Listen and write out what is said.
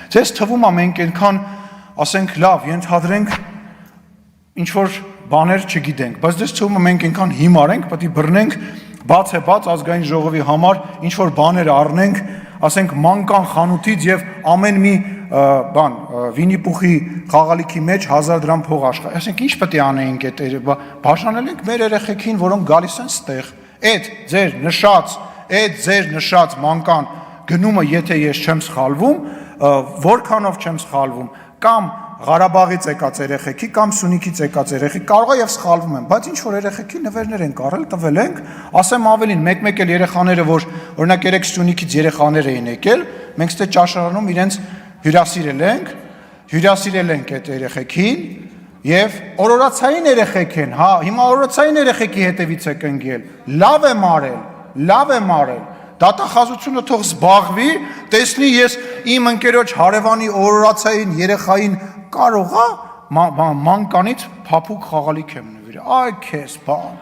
Ձեզ թվում է մենք այնքան, ասենք, լավ, ենթադրենք ինչ որ բաներ չգիտենք, բայց դες թվում է մենք այնքան հիմար ենք, պետք է բռնենք բաց է բաց ազգային ժողովի համար ինչ որ բաներ առնենք, ասենք մանկան խանութից եւ ամեն մի բան Վիննի-Պուխի խաղալիքի մեջ 1000 դրամ փող աշխարհ։ Ասենք ինչ պետք է անեինք այդ բաժանել ենք մեր երեխեքին, որոնք գալիս են ստեղ։ Այդ ձեր նշած մանկան գնումը, եթե ես չեմ սխալվում, որքանով չեմ սխալվում, կամ Ղարաբաղից եկած երեխեքի կամ Սյունիքից եկած երեխի կարող է եւ սխալվում են, բայց ինչ որ երեխեքի նվերներ են կարել, տվել ենք, ասեմ ավելին, մեկ էլ երեխաները, որ օրինակ երեք Սյունիքից երեխաներ էին եկել, մենք ստե ճաշարանում իրենց հյուրասիրել ենք այդ երեխեքին եւ օրորացային երեխեք են, հա, հիմա օրորացային երեխեքի հետևից եք ընկել, լավ եմ արել, դատախազությունը թող զբաղվի, տեսնի ես իմ ընկերոջ հարևանի օրորացային երեխային կարող է մանկանից փափուկ խաղալիք եմ նվիրել, այ քեզ բան